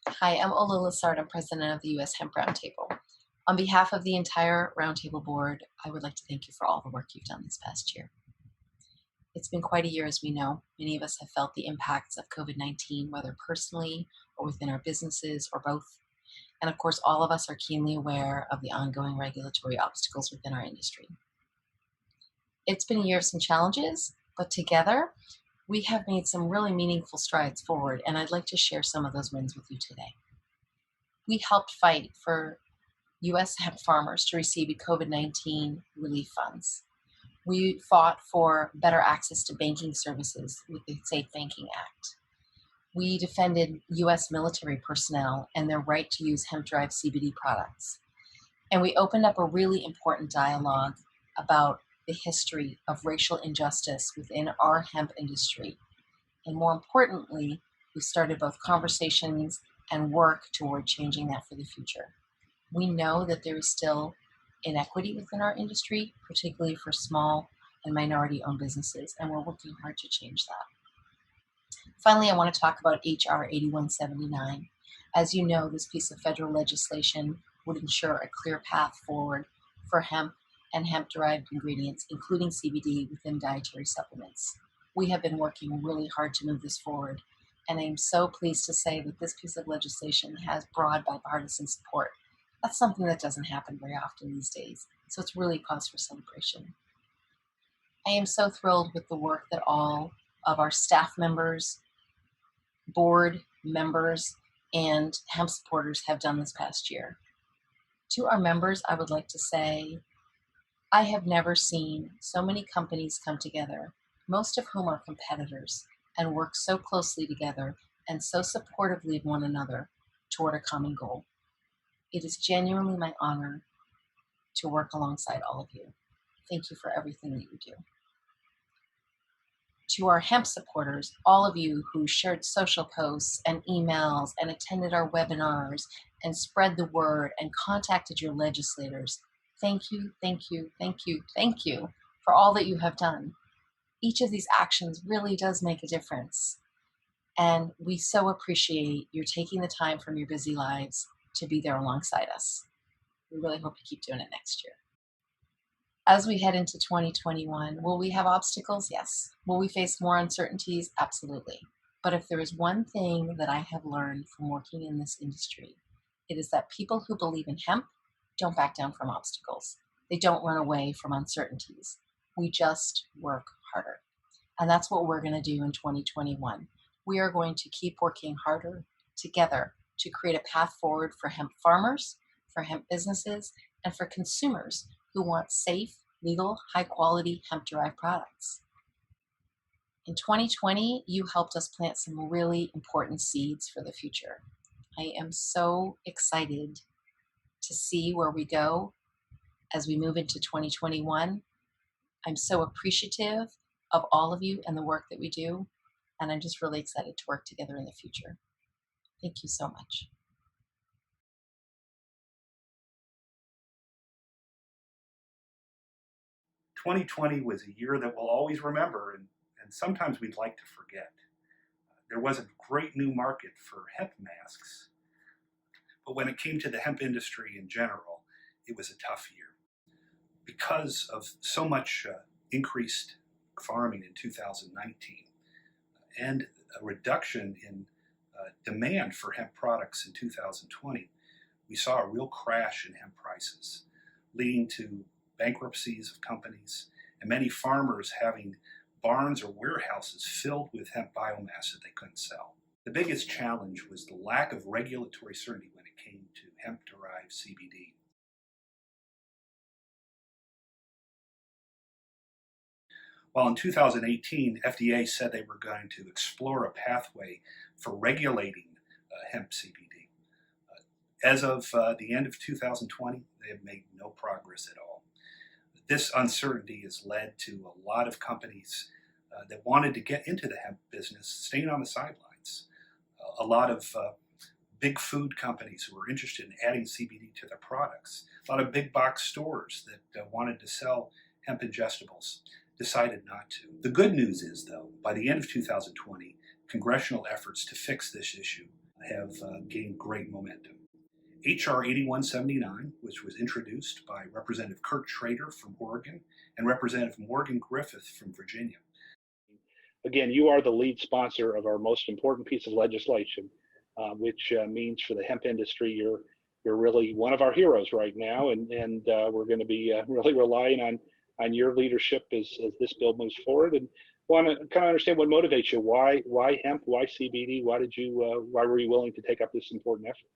Hi, I'm Ola Lassard. I'm president of the U.S. Hemp Roundtable. On behalf of the entire Roundtable board, I would like to thank you for all the work you've done this past year. It's been quite a year, as we know. Many of us have felt the impacts of COVID-19, whether personally or within our businesses or both. And of course, all of us are keenly aware of the ongoing regulatory obstacles within our industry. It's been a year of some challenges, but together, we have made some really meaningful strides forward, and I'd like to share some of those wins with you today. We helped fight for U.S. hemp farmers to receive COVID-19 relief funds. We fought for better access to banking services with the Safe Banking Act. We defended U.S. military personnel and their right to use hemp-derived CBD products. And we opened up a really important dialogue about the history of racial injustice within our hemp industry. And more importantly, we started both conversations and work toward changing that for the future. We know that there is still inequity within our industry, particularly for small and minority-owned businesses, and we're working hard to change that. Finally, I want to talk about HR 8179. As you know, this piece of federal legislation would ensure a clear path forward for hemp and hemp-derived ingredients, including CBD, within dietary supplements. We have been working really hard to move this forward, and I am so pleased to say that this piece of legislation has broad bipartisan support. That's something that doesn't happen very often these days, so it's really cause for celebration. I am so thrilled with the work that all of our staff members, board members, and hemp supporters have done this past year. To our members, I would like to say, I have never seen so many companies come together, most of whom are competitors, and work so closely together and so supportively of one another toward a common goal. It is genuinely my honor to work alongside all of you. Thank you for everything that you do. To our hemp supporters, all of you who shared social posts and emails and attended our webinars and spread the word and contacted your legislators, thank you, thank you, thank you, thank you for all that you have done. Each of these actions really does make a difference. And we so appreciate your taking the time from your busy lives to be there alongside us. We really hope you keep doing it next year. As we head into 2021, will we have obstacles? Yes. Will we face more uncertainties? Absolutely. But if there is one thing that I have learned from working in this industry, it is that people who believe in hemp don't back down from obstacles. They don't run away from uncertainties. We just work harder. And that's what we're going to do in 2021. We are going to keep working harder together to create a path forward for hemp farmers, for hemp businesses, and for consumers who want safe, legal, high-quality hemp-derived products. In 2020, you helped us plant some really important seeds for the future. I am so excited to see where we go as we move into 2021. I'm so appreciative of all of you and the work that we do, and I'm just really excited to work together in the future. Thank you so much. 2020 was a year that we'll always remember, and sometimes we'd like to forget. There was a great new market for hemp masks, but when it came to the hemp industry in general, it was a tough year. Because of so much increased farming in 2019 and a reduction in demand for hemp products in 2020, we saw a real crash in hemp prices, leading to bankruptcies of companies and many farmers having barns or warehouses filled with hemp biomass that they couldn't sell. The biggest challenge was the lack of regulatory certainty when it came to hemp-derived CBD. While in 2018, FDA said they were going to explore a pathway for regulating hemp CBD. As of the end of 2020, they have made no progress at all. This uncertainty has led to a lot of companies that wanted to get into the hemp business staying on the sidelines. A lot of big food companies who were interested in adding CBD to their products. A lot of big box stores that wanted to sell hemp ingestibles decided not to. The good news is, though, by the end of 2020, congressional efforts to fix this issue have gained great momentum. H.R. 8179, which was introduced by Representative Kurt Schrader from Oregon and Representative Morgan Griffith from Virginia. Again, you are the lead sponsor of our most important piece of legislation, which means for the hemp industry, you're really one of our heroes right now, and we're going to be really relying on your leadership as this bill moves forward. And want to kind of understand what motivates you. Why hemp? Why CBD? Why were you willing to take up this important effort?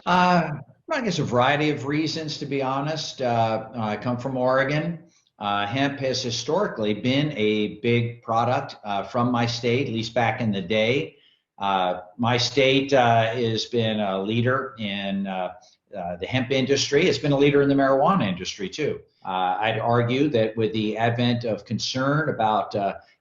I guess a variety of reasons, to be honest. I come from Oregon. Hemp has historically been a big product from my state, at least back in the day. My state has been a leader in the hemp industry. It's been a leader in the marijuana industry, too. I'd argue that with the advent of concern about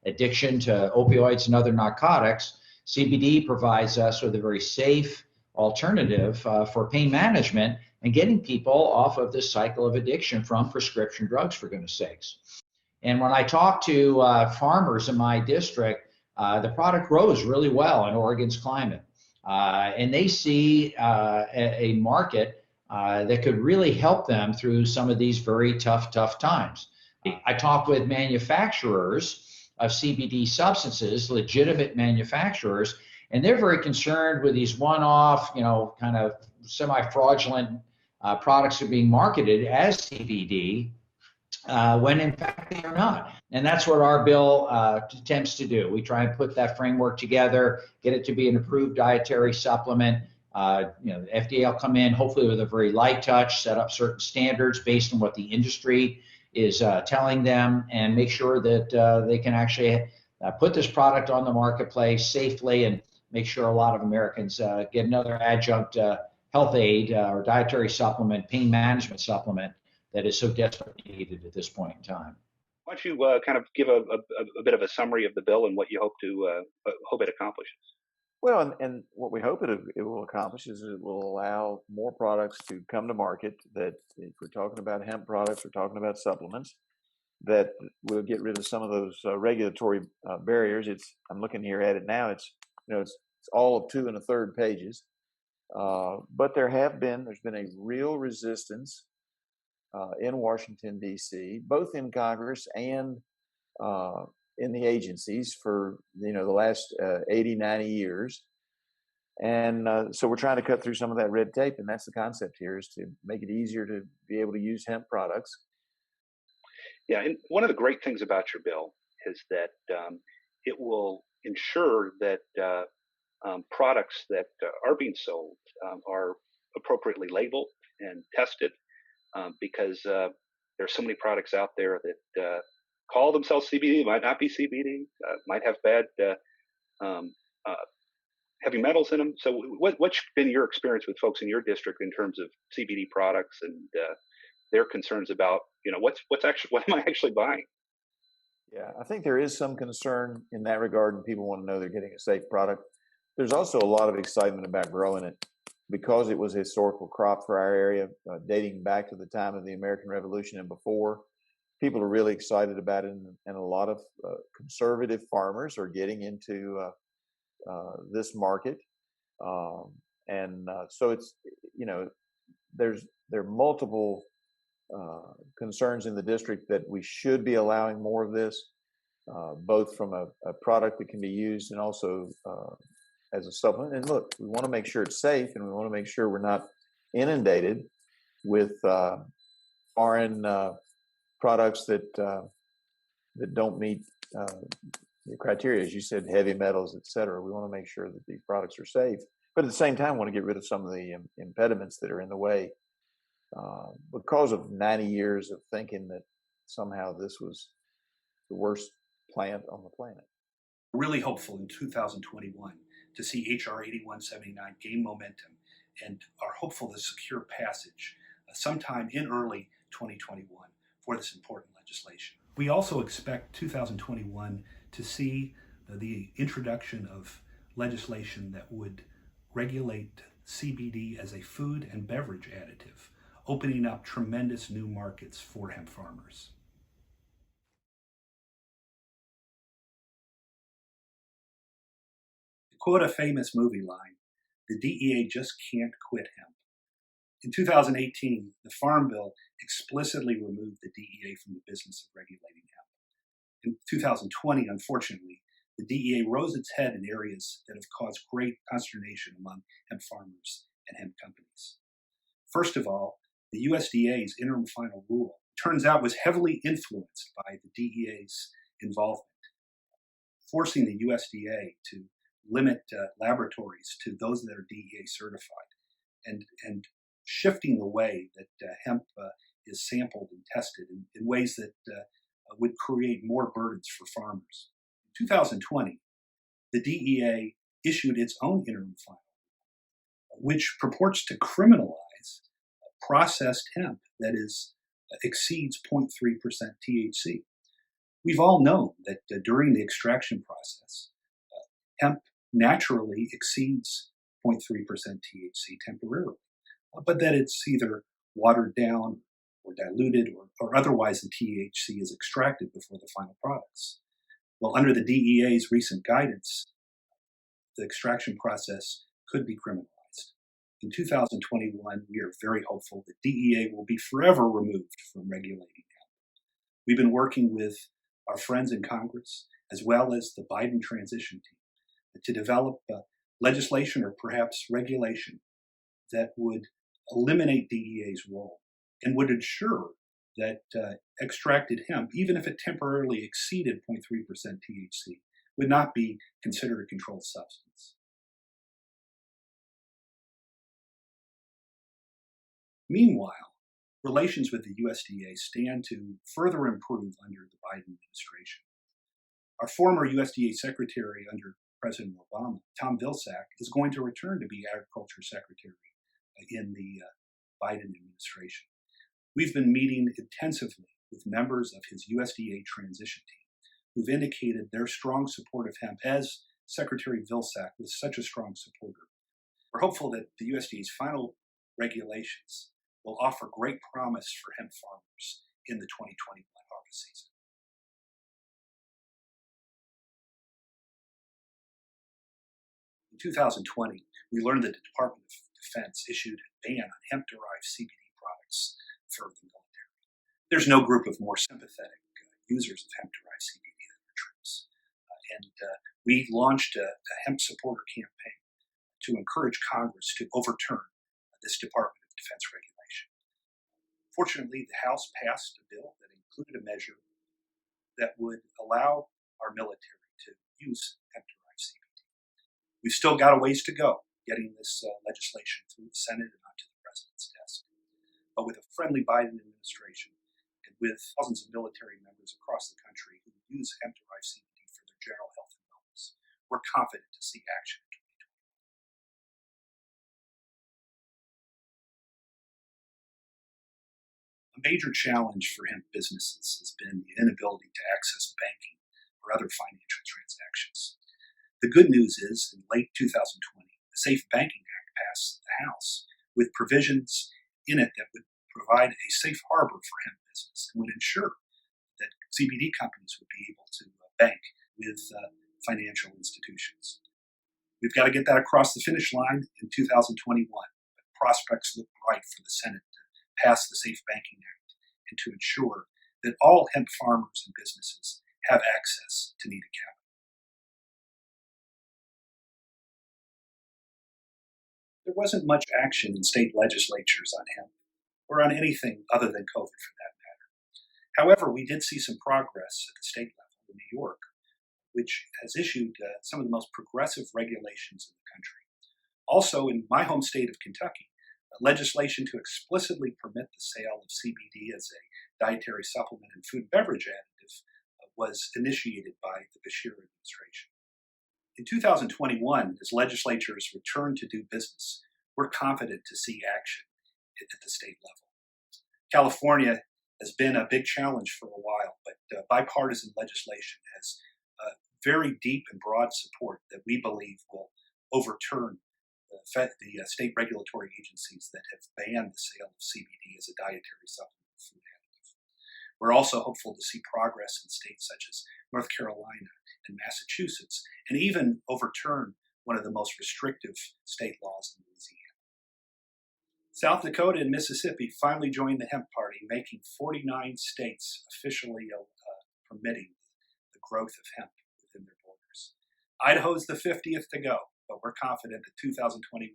addiction to opioids and other narcotics, CBD provides us with a very safe alternative for pain management and getting people off of this cycle of addiction from prescription drugs, for goodness sakes. And when I talk to farmers in my district, the product grows really well in Oregon's climate. And they see a market that could really help them through some of these very tough times. I talk with manufacturers of CBD substances, legitimate manufacturers, and they're very concerned with these one-off, kind of semi-fraudulent products that are being marketed as CBD when in fact they are not. And that's what our bill attempts to do. We try and put that framework together, get it to be an approved dietary supplement. The FDA will come in hopefully with a very light touch, set up certain standards based on what the industry is telling them, and make sure that they can actually put this product on the marketplace safely and make sure a lot of Americans get another adjunct health aid or dietary supplement, pain management supplement that is so desperately needed at this point in time. Why don't you kind of give a bit of a summary of the bill and what you hope it accomplishes? Well, and what we hope it will accomplish is it will allow more products to come to market. That if we're talking about hemp products, we're talking about supplements, that will get rid of some of those regulatory barriers. I'm looking here at it now. It's all of 2 1/3 pages, but there's been a real resistance in Washington D.C., both in Congress and in the agencies for the last 80, 90 years. And so we're trying to cut through some of that red tape, and that's the concept here, is to make it easier to be able to use hemp products. Yeah, and one of the great things about your bill is that it will ensure that products that are being sold are appropriately labeled and tested, because there are so many products out there that call themselves CBD, might not be CBD, might have bad heavy metals in them. So what's been your experience with folks in your district in terms of CBD products and their concerns about, what am I actually buying? Yeah, I think there is some concern in that regard, and people want to know they're getting a safe product. There's also a lot of excitement about growing it because it was a historical crop for our area, dating back to the time of the American Revolution and before. People are really excited about it, and a lot of conservative farmers are getting into this market. So it's, there are multiple concerns in the district that we should be allowing more of this, both from a product that can be used and also as a supplement. And look, we want to make sure it's safe, and we want to make sure we're not inundated with foreign products that don't meet the criteria, as you said, heavy metals, et cetera. We want to make sure that these products are safe, but at the same time, want to get rid of some of the impediments that are in the way because of 90 years of thinking that somehow this was the worst plant on the planet. Really hopeful in 2021 to see H.R. 8179 gain momentum, and are hopeful to secure passage sometime in early 2021 for this important legislation. We also expect 2021 to see the introduction of legislation that would regulate CBD as a food and beverage additive, opening up tremendous new markets for hemp farmers. To quote a famous movie line, The DEA just can't quit hemp. In 2018, the Farm Bill explicitly removed the DEA from the business of regulating hemp. In 2020, unfortunately, the DEA rose its head in areas that have caused great consternation among hemp farmers and hemp companies. First of all, the USDA's interim final rule turns out was heavily influenced by the DEA's involvement, forcing the USDA to limit laboratories to those that are DEA certified, and shifting the way that hemp is sampled and tested in ways that would create more burdens for farmers. In 2020, the DEA issued its own interim final, which purports to criminalize processed hemp that exceeds 0.3% THC. We've all known that during the extraction process, hemp naturally exceeds 0.3% THC temporarily, but that it's either watered down or diluted or otherwise the THC is extracted before the final products. Well, under the DEA's recent guidance, the extraction process could be criminalized. In 2021, we are very hopeful that DEA will be forever removed from regulating hemp. We've been working with our friends in Congress, as well as the Biden transition team, to develop legislation or perhaps regulation that would eliminate DEA's role and would ensure that extracted hemp, even if it temporarily exceeded 0.3% THC, would not be considered a controlled substance. Meanwhile, relations with the USDA stand to further improve under the Biden administration. Our former USDA secretary under President Obama, Tom Vilsack, is going to return to be Agriculture Secretary in the Biden administration. We've been meeting intensively with members of his USDA transition team who've indicated their strong support of hemp, as Secretary Vilsack was such a strong supporter. We're hopeful that the USDA's final regulations will offer great promise for hemp farmers in the 2021 harvest season. In 2020, we learned that the Department of Defense issued a ban on hemp-derived CBD products for the military. There's no group of more sympathetic users of hemp-derived CBD than our troops. We launched a hemp supporter campaign to encourage Congress to overturn this Department of Defense regulation. Fortunately, the House passed a bill that included a measure that would allow our military to use hemp-derived CBD. We've still got a ways to go getting this legislation through the Senate and onto the President's desk. But with a friendly Biden administration and with thousands of military members across the country who use hemp-derived CBD for their general health and wellness, we're confident to see action in 2021. A major challenge for hemp businesses has been the inability to access banking or other financial transactions. The good news is, in late 2020, the Safe Banking Act passed the House with provisions in it that would provide a safe harbor for hemp business and would ensure that CBD companies would be able to bank with financial institutions. We've got to get that across the finish line in 2021, but prospects look bright for the Senate to pass the Safe Banking Act and to ensure that all hemp farmers and businesses have access to needed capital. There wasn't much action in state legislatures on hemp, or on anything other than COVID for that matter. However, we did see some progress at the state level in New York, which has issued some of the most progressive regulations in the country. Also, in my home state of Kentucky, legislation to explicitly permit the sale of CBD as a dietary supplement and food and beverage additive was initiated by the Beshear administration. In 2021, as legislatures return to do business, we're confident to see action at the state level. California has been a big challenge for a while, but bipartisan legislation has very deep and broad support that we believe will overturn the state regulatory agencies that have banned the sale of CBD as a dietary supplement food additive. We're also hopeful to see progress in states such as North Carolina and Massachusetts, and even overturn one of the most restrictive state laws in Louisiana. South Dakota and Mississippi finally joined the hemp party, making 49 states officially permitting the growth of hemp within their borders. Idaho's the 50th to go, but we're confident that 2021,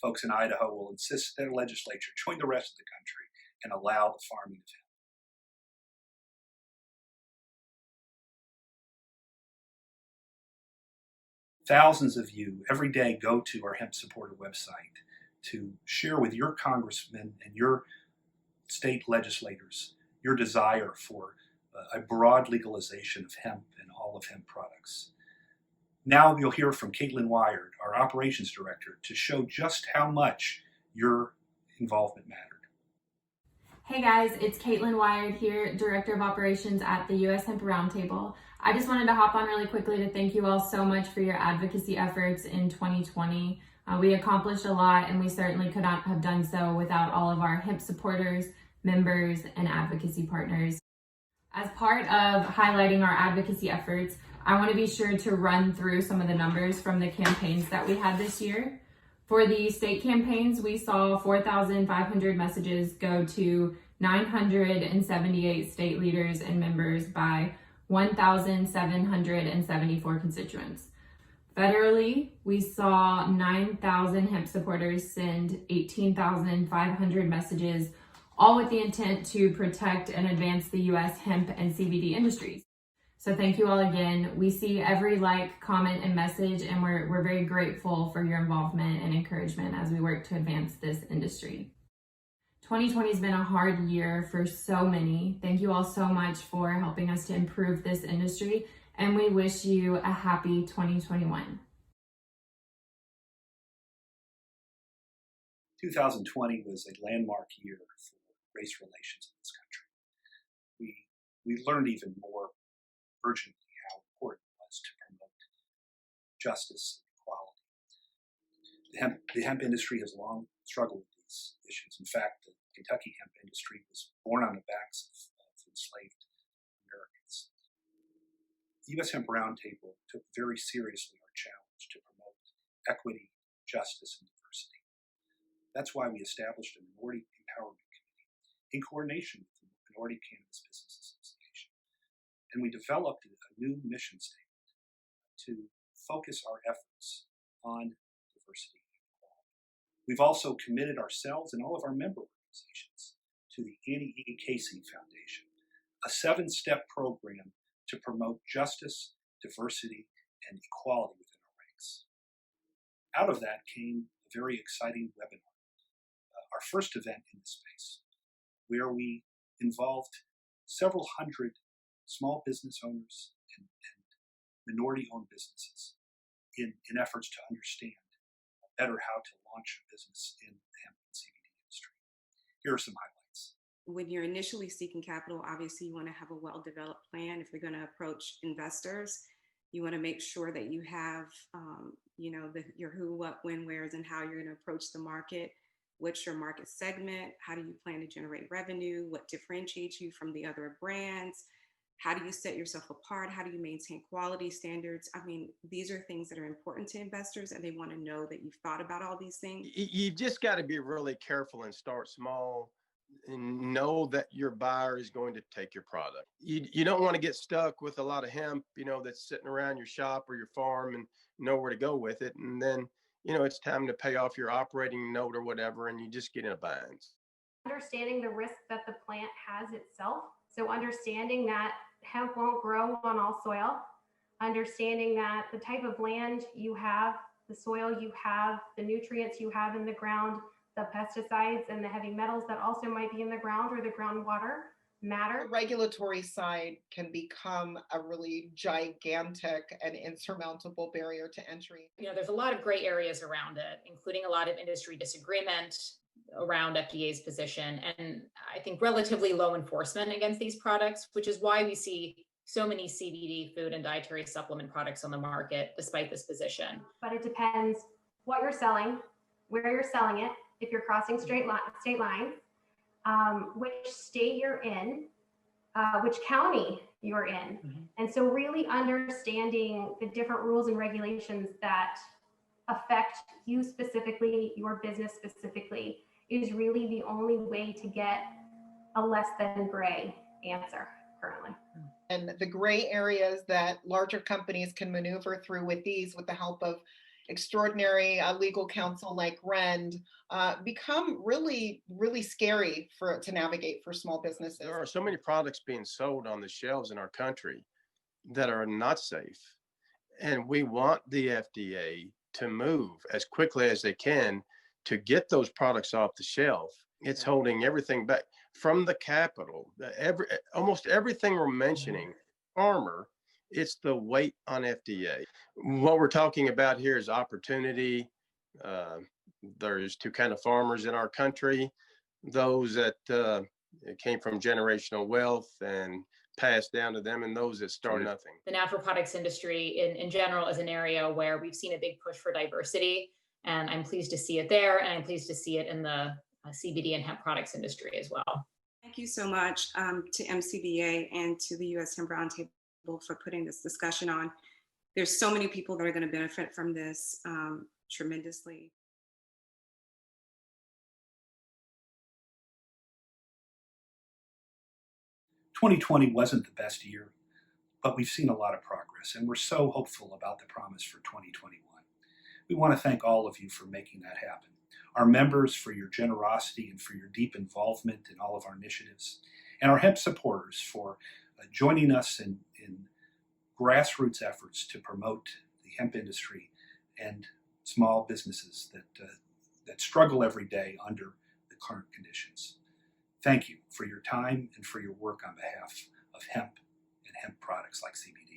folks in Idaho will insist their legislature join the rest of the country and allow the farming of hemp. Thousands of you every day go to our hemp supporter website to share with your congressmen and your state legislators your desire for a broad legalization of hemp and all of hemp products. Now you'll hear from Caitlin Wired, our operations director, to show just how much your involvement mattered. Hey guys, it's Caitlin Wired here, Director of Operations at the US Hemp Roundtable. I just wanted to hop on really quickly to thank you all so much for your advocacy efforts in 2020. We accomplished a lot, and we certainly could not have done so without all of our hemp supporters, members, and advocacy partners. As part of highlighting our advocacy efforts, I want to be sure to run through some of the numbers from the campaigns that we had this year. For the state campaigns, we saw 4,500 messages go to 978 state leaders and members by 1,774 constituents. Federally, we saw 9,000 hemp supporters send 18,500 messages, all with the intent to protect and advance the U.S. hemp and CBD industries. So thank you all again. We see every like, comment, and message, and we're very grateful for your involvement and encouragement as we work to advance this industry. 2020 has been a hard year for so many. Thank you all so much for helping us to improve this industry, and we wish you a happy 2021. 2020 was a landmark year for race relations in this country. We learned even more urgently how important it was to promote justice and equality. The hemp industry has long struggled with these issues. In fact, the Kentucky hemp industry was born on the backs of enslaved Americans. The U.S. Hemp Roundtable took very seriously our challenge to promote equity, justice, and diversity. That's why we established a Minority Empowerment Committee in coordination with the Minority Cannabis Business Association. And we developed a new mission statement to focus our efforts on diversity and equality. We've also committed ourselves and all of our member organizations to the Annie E. Casey Foundation, a 7-step program to promote justice, diversity, and equality within our ranks. Out of that came a very exciting webinar, our first event in this space, where we involved several hundred small business owners and minority-owned businesses in efforts to understand better how to launch a business in the hemp and CBD industry. Here are some highlights. When you're initially seeking capital, obviously you want to have a well-developed plan. If you're going to approach investors, you want to make sure that you have, your who, what, when, wheres, and how you're going to approach the market. What's your market segment? How do you plan to generate revenue? What differentiates you from the other brands? How do you set yourself apart? How do you maintain quality standards? I mean, these are things that are important to investors, and they want to know that you've thought about all these things. You've just got to be really careful and start small and know that your buyer is going to take your product. You don't want to get stuck with a lot of hemp, that's sitting around your shop or your farm and know where to go with it. And then, it's time to pay off your operating note or whatever, and you just get in a bind. Understanding the risk that the plant has itself. So understanding that hemp won't grow on all soil, understanding that the type of land you have, the soil you have, the nutrients you have in the ground, the pesticides and the heavy metals that also might be in the ground or the groundwater matter. The regulatory side can become a really gigantic and insurmountable barrier to entry. There's a lot of gray areas around it, including a lot of industry disagreement around FDA's position, and I think relatively low enforcement against these products, which is why we see so many CBD food and dietary supplement products on the market despite this position. But it depends what you're selling, where you're selling it, if you're crossing state lines, which state you're in, which county you're in. Mm-hmm. And so really understanding the different rules and regulations that affect you specifically, your business specifically, is really the only way to get a less than gray answer currently. And the gray areas that larger companies can maneuver through with these, with the help of extraordinary legal counsel like REND, become really, really scary to navigate for small businesses. There are so many products being sold on the shelves in our country that are not safe. And we want the FDA to move as quickly as they can to get those products off the shelf. It's holding everything back from the Capitol. Almost everything we're mentioning, farmer, it's the weight on FDA. What we're talking about here is opportunity. There's two kind of farmers in our country: those that came from generational wealth and passed down to them, and those that start nothing. The natural products industry in general is an area where we've seen a big push for diversity, and I'm pleased to see it there, and I'm pleased to see it in the CBD and hemp products industry as well. Thank you so much to MCBA and to the US Hemp Roundtable for putting this discussion on. There's so many people that are going to benefit from this tremendously. "2020 wasn't the best year, but we've seen a lot of progress, and we're so hopeful about the promise for 2021. We want to thank all of you for making that happen. Our members for your generosity and for your deep involvement in all of our initiatives, and our hemp supporters for joining us in grassroots efforts to promote the hemp industry and small businesses that struggle every day under the current conditions. Thank you for your time and for your work on behalf of hemp and hemp products like CBD.